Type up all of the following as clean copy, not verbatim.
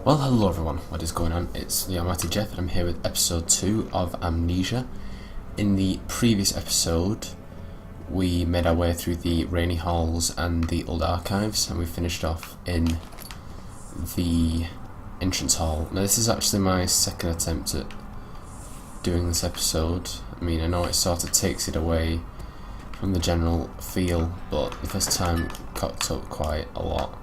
Well, hello everyone, what is going on? It's the Almighty Geoff and I'm here with episode 2 of Amnesia. In the previous episode, we made our way through the rainy halls and the old archives, and we finished off in the entrance hall. Now this is actually my second attempt at doing this episode. I mean, I know it sort of takes it away from the general feel, but the first time cocked up quite a lot.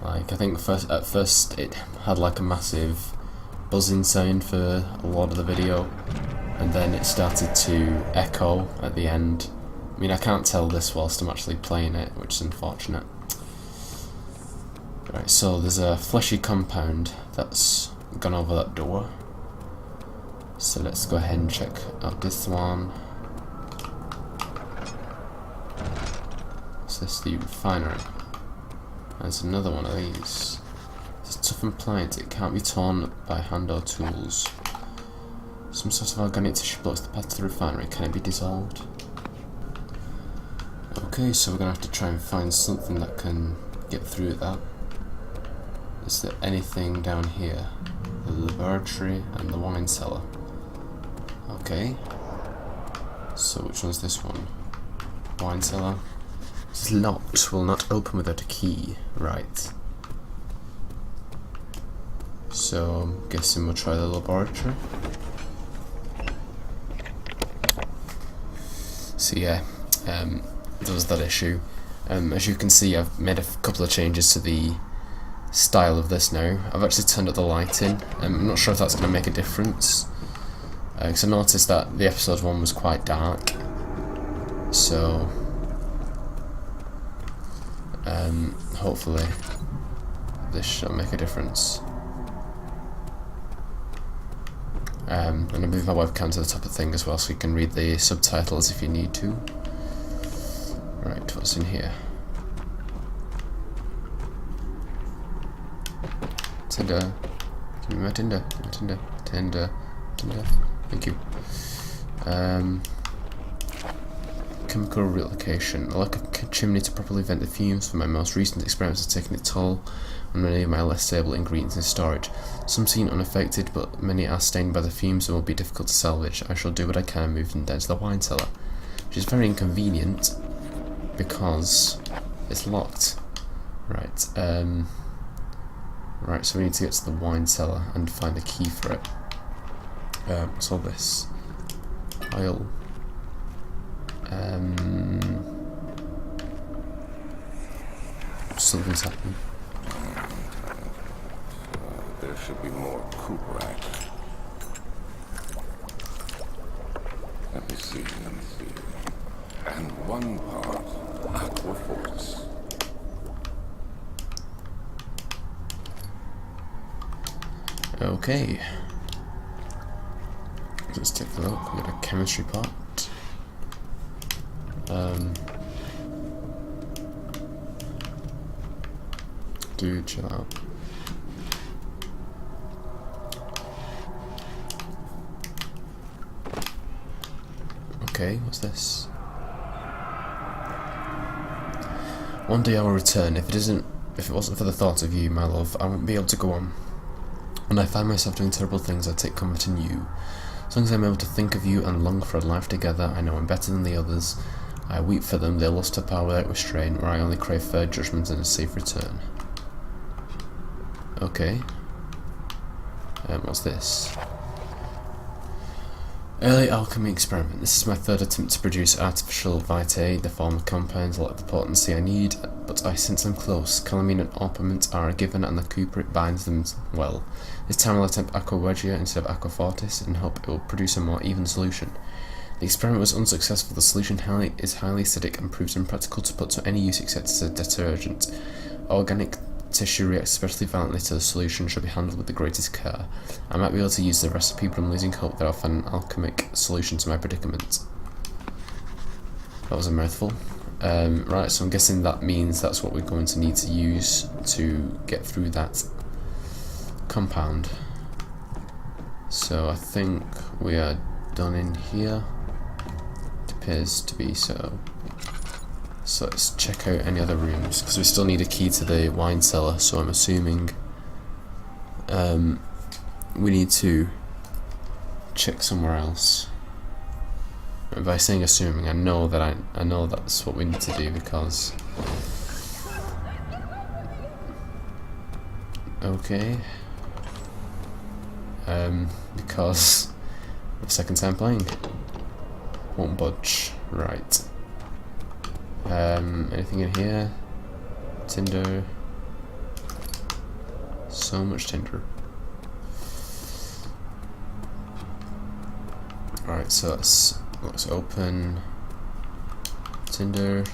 Like, I think at first it had like a massive buzzing sound for a lot of the video, and then it started to echo at the end. I mean, I can't tell this whilst I'm actually playing it, which is unfortunate. Right, so there's a fleshy compound that's gone over that door. So let's go ahead and check out this one. Is this the refinery? There's another one of these. It's a toughened plant. It can't be torn by hand or tools. Some sort of organic tissue blocks the path to the refinery. Can it be dissolved? Okay, so we're gonna have to try and find something that can get through that. Is there anything down here? The laboratory and the wine cellar. Okay. So which one's this one? Wine cellar. This is locked, will not open without a key. Right. So I'm guessing we'll try the laboratory. So yeah, there was that issue. As you can see, I've made a couple of changes to the style of this now. I've actually turned up the lighting. I'm not sure if that's going to make a difference, because I noticed that the episode 1 was quite dark. So hopefully this should make a difference. And I move my webcam to the top of the thing as well, so you can read the subtitles if you need to. Right, what's in here? Tinder. Give me my Tinder. My Tinder. Tinder. Tinder. Thank you. Chemical relocation. A lack of chimney to properly vent the fumes from my most recent experiments has taken its toll on many of my less stable ingredients in storage. Some seem unaffected, but many are stained by the fumes and will be difficult to salvage. I shall do what I can and move them down to the wine cellar, which is very inconvenient because it's locked. Right, right, so we need to get to the wine cellar and find a key for it. What's all this? Oil. Something's happening. There should be more Cooperite. Let me see. And one part Aquaforce. Okay. Let's take a look. We've got a chemistry part. Dude, chill out. Okay, what's this? One day I will return. If it wasn't for the thought of you, my love, I won't be able to go on. When I find myself doing terrible things, I take comfort in you. As long as I'm able to think of you and long for a life together, I know I'm better than the others. I weep for them, they lust to power without restraint, where I only crave fair judgment and a safe return. Okay. What's this? Early alchemy experiment. This is my third attempt to produce artificial vitae, the form of compounds like the potency I need, but I sense I'm close. Calamine and orpiment are given and the cooperate binds them well. This time I'll attempt aqua regia instead of aqua fortis and hope it will produce a more even solution. The experiment was unsuccessful. The solution is highly acidic and proves impractical to put to any use except as a detergent. Organic tissue reacts especially violently to the solution, should be handled with the greatest care. I might be able to use the recipe, but I'm losing hope that I'll find an alchemic solution to my predicament. That was a mouthful. Right, so I'm guessing that means that's what we're going to need to use to get through that compound. So I think we are done in here. It appears to be so. So let's check out any other rooms, because we still need a key to the wine cellar, so I'm assuming we need to check somewhere else. By saying assuming, I know that's what we need to do because. Okay. Because the second time playing. Won't budge. Right. Anything in here? Tinder. So much tinder. Alright, so let's open Tinder.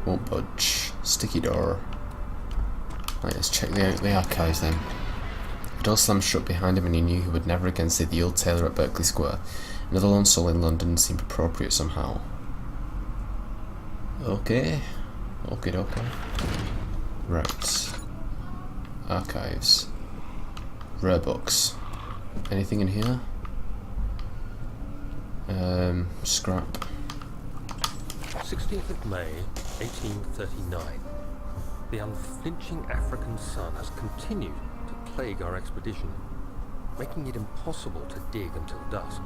Won't budge. Sticky door. Right, let's check the archives then. The door slammed shut behind him and he knew he would never again see the old tailor at Berkeley Square. Another lone soul in London seemed appropriate somehow. Okay. Okay. Right. Archives. Rare books. Anything in here? Scrap. 16th of May, 1839. The unflinching African sun has continued to plague our expedition, making it impossible to dig until dusk.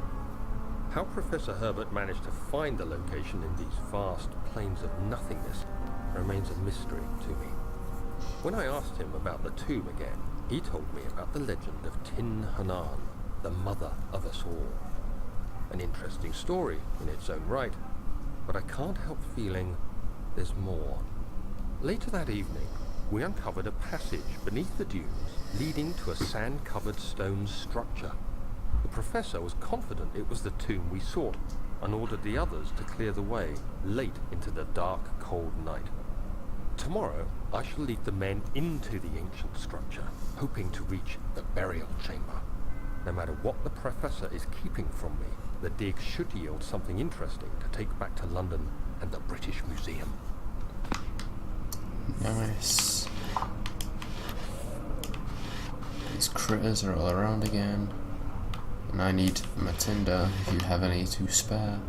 How Professor Herbert managed to find the location in these vast plains of nothingness remains a mystery to me. When I asked him about the tomb again, he told me about the legend of Tin Hanan, the mother of us all. An interesting story in its own right, but I can't help feeling there's more. Later that evening, we uncovered a passage beneath the dunes leading to a sand-covered stone structure. The professor was confident it was the tomb we sought and ordered the others to clear the way late into the dark, cold night. Tomorrow, I shall lead the men into the ancient structure, hoping to reach the burial chamber. No matter what the professor is keeping from me, the dig should yield something interesting to take back to London and the British Museum. Nice. These critters are all around again. And I need my tinder if you have any to spare.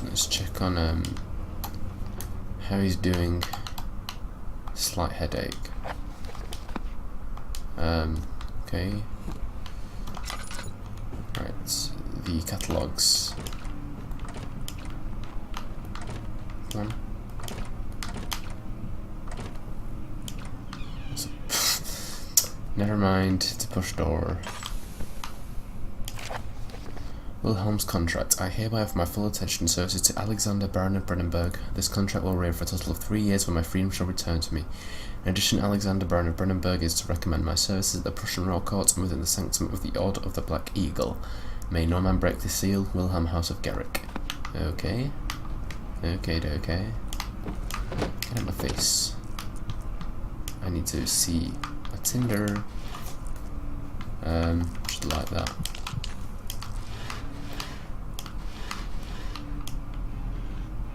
Let's check on how he's doing. Slight headache. Okay. Right, the catalogues. One. Never mind, it's a push door. Wilhelm's contract. I hereby offer my full attention and services to Alexander, Baron of Brennenburg. This contract will reign for a total of 3 years when my freedom shall return to me. In addition, Alexander, Baron of Brennenburg is to recommend my services at the Prussian Royal Court and within the sanctum of the Order of the Black Eagle. May no man break the seal. Wilhelm, House of Garrick. Okay. Okay. Get out my face. I need to see a Tinder. Just like that.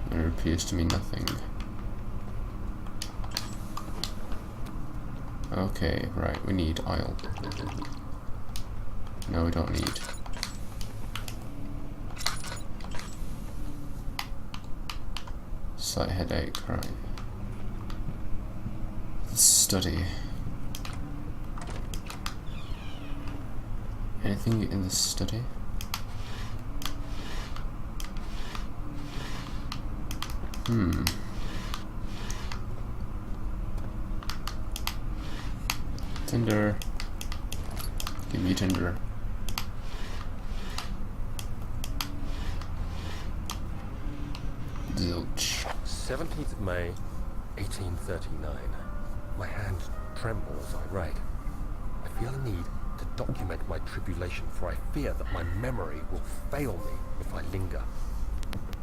There appears to be nothing. Okay, right, we need oil. No, we don't need. Slight headache, right. Study. Anything in the study? Tinder. Give me Tinder. Zilch. 17th of May, 1839. My hand tremble as I write. I feel a need to document my tribulation, for I fear that my memory will fail me if I linger.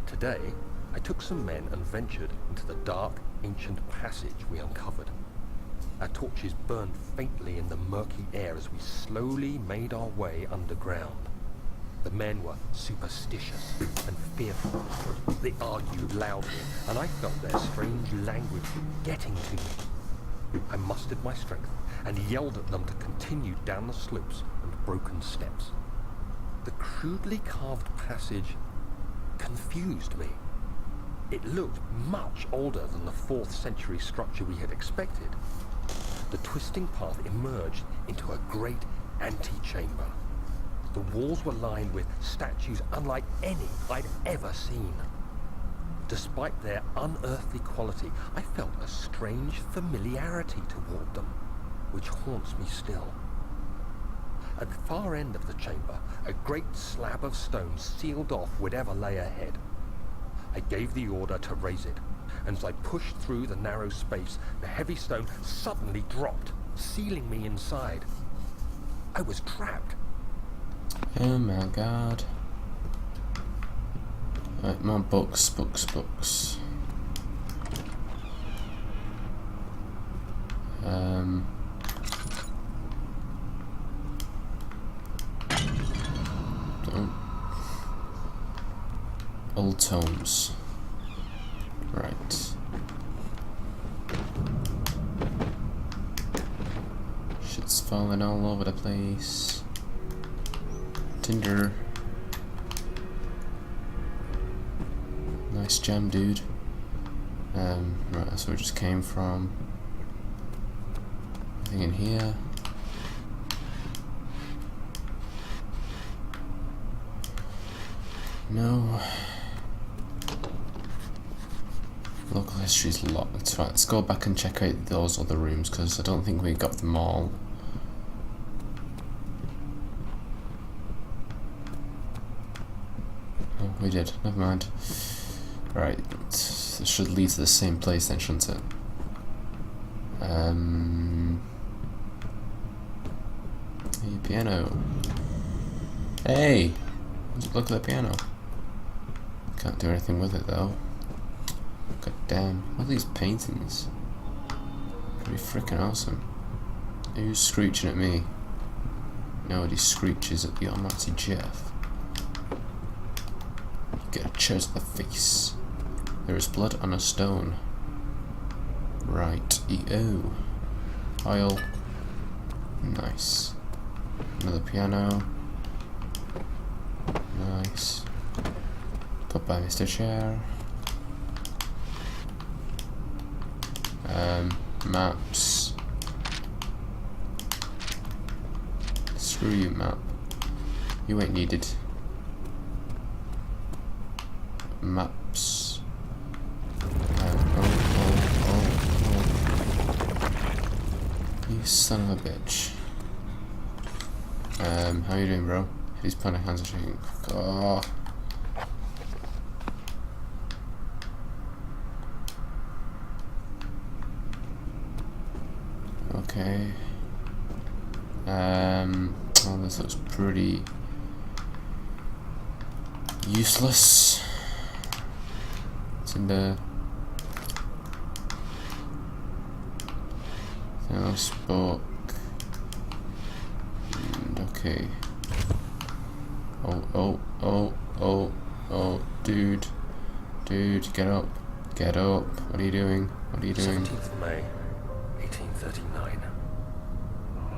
Today, I took some men and ventured into the dark, ancient passage we uncovered. Our torches burned faintly in the murky air as we slowly made our way underground. The men were superstitious and fearful. They argued loudly, and I felt their strange language getting to me. I mustered my strength and yelled at them to continue down the slopes and broken steps. The crudely carved passage confused me. It looked much older than the 4th century structure we had expected. The twisting path emerged into a great antechamber. The walls were lined with statues unlike any I'd ever seen. Despite their unearthly quality, I felt a strange familiarity toward them, which haunts me still. At the far end of the chamber, a great slab of stone sealed off whatever lay ahead. I gave the order to raise it, and as I pushed through the narrow space, the heavy stone suddenly dropped, sealing me inside. I was trapped. Oh my god. Right, more books. Old tomes. Right. Shit's falling all over the place. Tinder. Nice gem, dude. Right, that's where we just came from. Anything in here? No. Local history's locked. That's right. Let's go back and check out those other rooms because I don't think we got them all. Oh, we did. Never mind. Right. This should lead to the same place then, shouldn't it? Hey, piano. Hey! Look at the piano. Can't do anything with it though. God damn. What are these paintings? Pretty freaking awesome. Who's screeching at me? Nobody screeches at the almighty Geoff. You get a chair to the face. There is blood on a stone. Right, E-O. Oil. Nice. Another piano. Nice. Put by Mr. Chair. Maps. Screw you, map. You ain't needed. Maps. You son of a bitch. How you doing, bro? His panic hands are shaking. Oh. Okay. Oh, this looks pretty useless. It's in the spoke. Okay. Oh, dude, get up. What are you doing? 17th May, 1839.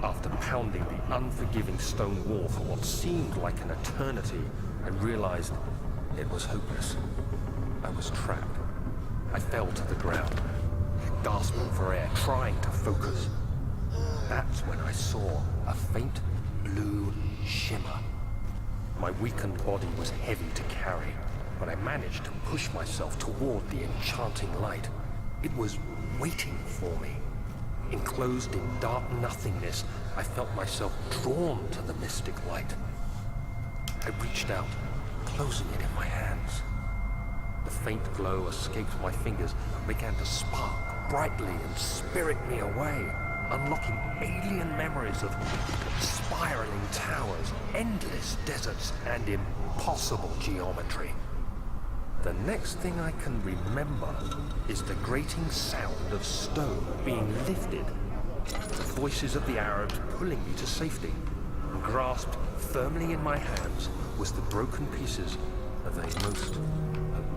After pounding the unforgiving stone wall for what seemed like an eternity, I realized it was hopeless. I was trapped. I fell to the ground, gasping for air, trying to focus. That's when I saw a faint blue shimmer. My weakened body was heavy to carry, but I managed to push myself toward the enchanting light. It was waiting for me. Enclosed in dark nothingness, I felt myself drawn to the mystic light. I reached out, closing it in my hands. The faint glow escaped my fingers and began to spark brightly and spirit me away, unlocking alien memories of spiraling towers, endless deserts, and impossible geometry. The next thing I can remember is the grating sound of stone being lifted, the voices of the Arabs pulling me to safety, and grasped firmly in my hands was the broken pieces of a most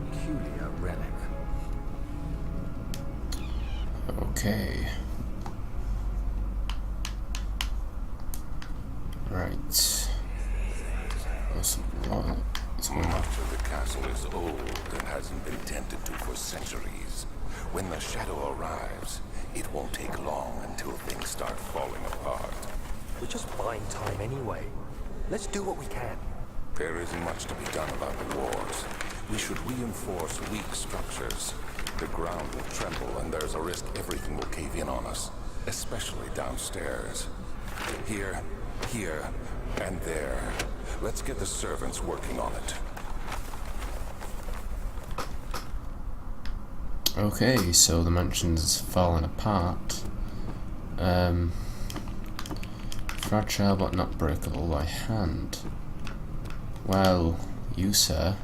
peculiar relic. Okay. Right. Awesome. It's Much of the castle is old and hasn't been tended to for centuries. When the shadow arrives, it won't take long until things start falling apart. We're just buying time anyway. Let's do what we can. There isn't much to be done about the wars. We should reinforce weak structures. The ground will tremble and there's a risk everything will cave in on us, especially downstairs. Here, and there. Let's get the servants working on it. Okay, so the mansion's fallen apart. Fragile but not breakable by hand. Well, you sir,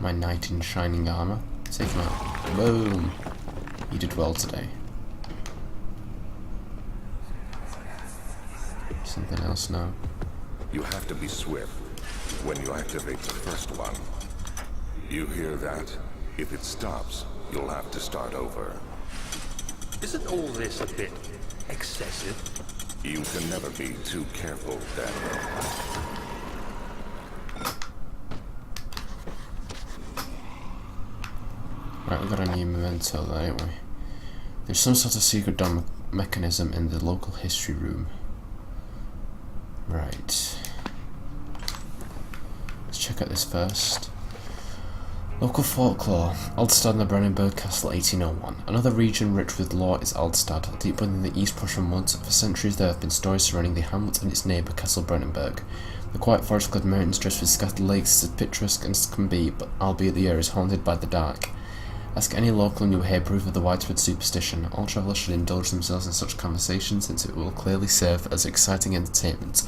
my knight in shining armour, take him out. Boom! You did well today. Something else now. You have to be swift when you activate the first one. You hear that? If it stops, you'll have to start over. Isn't all this a bit excessive? You can never be too careful, Daniel. Right, we've got a new memento there, ain't we? There's some sort of secret door mechanism in the local history room. Right. Let's check out this first. Local folklore. Aldstad and the Brennenburg Castle, 1801. Another region rich with lore is Aldstad. Deep within the East Prussian woods, for centuries there have been stories surrounding the hamlet and its neighbour, Castle Brennenburg. The quiet forest-clad mountains stretched with scattered lakes is as picturesque as can be, but albeit the air is haunted by the dark. Ask any local and you'll hear proof of the widespread superstition. All travellers should indulge themselves in such conversation, since it will clearly serve as exciting entertainment.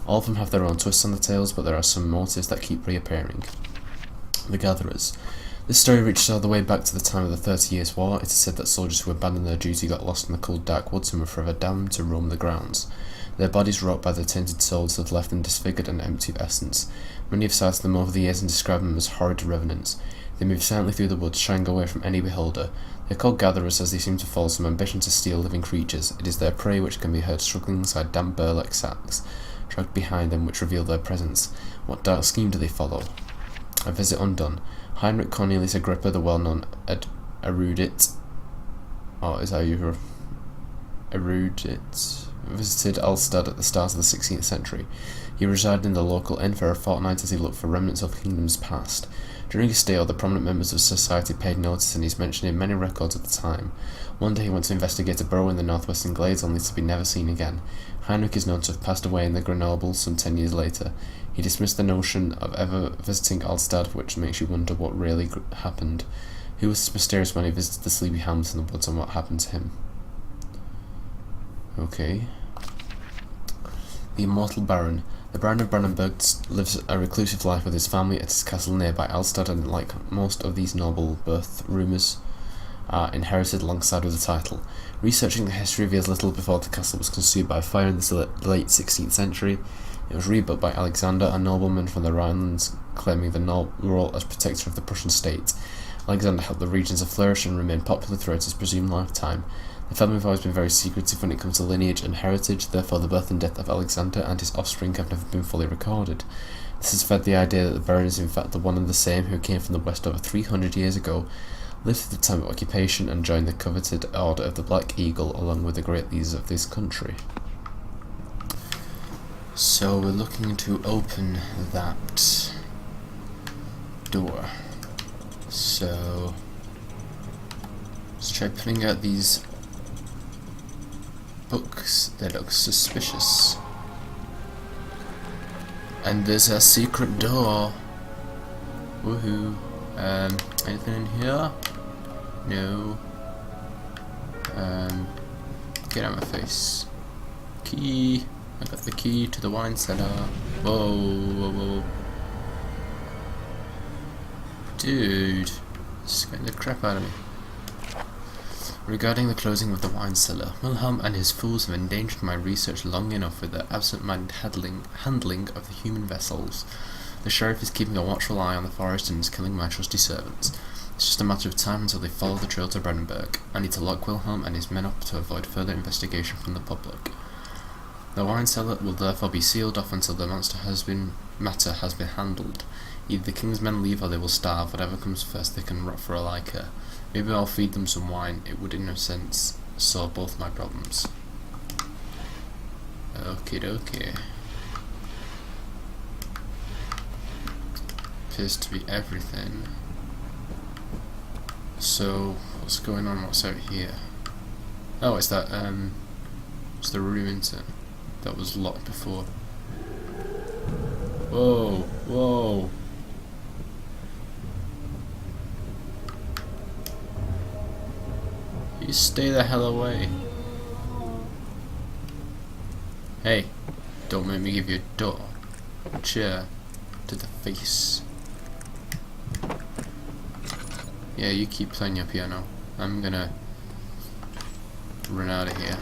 All of them have their own twists on the tales, but there are some motives that keep reappearing. The Gatherers. This story reaches all the way back to the time of the 30 Years' War. It is said that soldiers who abandoned their duty got lost in the cold dark woods and were forever damned to roam the grounds. Their bodies rot by their tainted souls have left them disfigured and empty of essence. Many have cited them over the years and described them as horrid revenants. They move silently through the woods, shying away from any beholder. They are called Gatherers as they seem to follow some ambition to steal living creatures. It is their prey which can be heard struggling inside damp burlap sacks, dragged behind them, which reveal their presence. What dark scheme do they follow? A visit undone. Heinrich Cornelius Agrippa, the well-known erudite, visited Alstad at the start of the 16th century. He resided in the local inn for a fortnight as he looked for remnants of kingdoms past. During his stay, all the prominent members of society paid notice, and he's mentioned in many records at the time. One day he went to investigate a burrow in the northwestern glades, only to be never seen again. Heinrich is known to have passed away in the Grenoble some 10 years later. He dismissed the notion of ever visiting Alstad, which makes you wonder what really happened. Who was this mysterious man who visited the sleepy hamlet in the woods, and what happened to him? Okay. The Immortal Baron. The Baron of Brennenburg lives a reclusive life with his family at his castle nearby Alstad, and like most of these noble birth rumours, are inherited alongside with the title. Researching the history reveals little before the castle was consumed by fire in the late 16th century. It was rebuilt by Alexander, a nobleman from the Rhinelands, claiming the role as protector of the Prussian state. Alexander helped the regions to flourish and remain popular throughout his presumed lifetime. The family have always been very secretive when it comes to lineage and heritage, therefore the birth and death of Alexander and his offspring have never been fully recorded. This has fed the idea that the Baron is in fact the one and the same who came from the west over 300 years ago, lived at the time of occupation, and joined the coveted Order of the Black Eagle along with the great leaders of this country. So we're looking to open that door. So let's try putting out these books. They look suspicious. And there's a secret door. Woohoo. Anything in here? No. Get out of my face. Key. I got the key to the wine cellar. Whoa, whoa, whoa. Dude. Scaring the crap out of me. Regarding the closing of the wine cellar, Wilhelm and his fools have endangered my research long enough with their absent-minded handling of the human vessels. The sheriff is keeping a watchful eye on the forest and is killing my trusty servants. It's just a matter of time until they follow the trail to Brennenburg. I need to lock Wilhelm and his men up to avoid further investigation from the public. The wine cellar will therefore be sealed off until the matter has been handled. Either the king's men leave or they will starve. Whatever comes first, they can rot for a liker. Maybe I'll feed them some wine. It would, in a sense, solve both my problems. Okie dokie. Appears to be everything. So, what's going on? What's out here? Oh, it's that, it's the room, isn't it? That was locked before. Whoa, whoa. You stay the hell away. Hey, don't make me give you a door. Chair to the face. Yeah, you keep playing your piano. I'm gonna run out of here.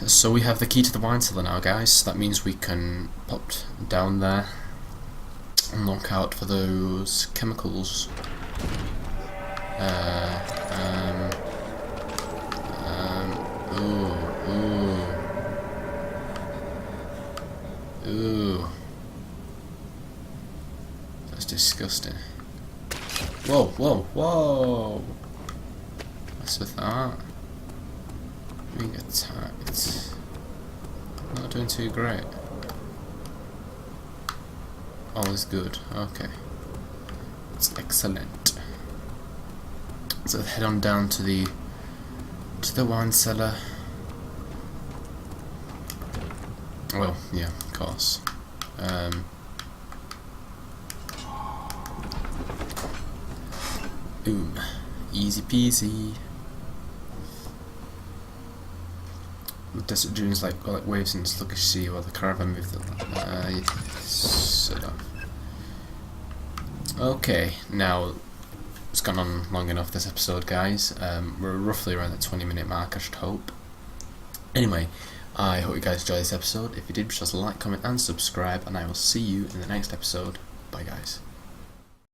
So we have the key to the wine cellar now, guys. That means we can pop down there and look out for those chemicals. Ooh. That's disgusting. Whoa, whoa, whoa! What's with that? Being attacked. Not doing too great. All is good. Okay. It's excellent. So head on down to the wine cellar. Well, yeah, of course. Boom. Easy peasy. The desert dunes like waves in sluggish sea while the caravan moved sit up. Okay, now it's gone on long enough this episode, guys. We're roughly around the 20-minute mark, I should hope. Anyway, I hope you guys enjoyed this episode. If you did, just like, comment and subscribe, and I will see you in the next episode. Bye guys.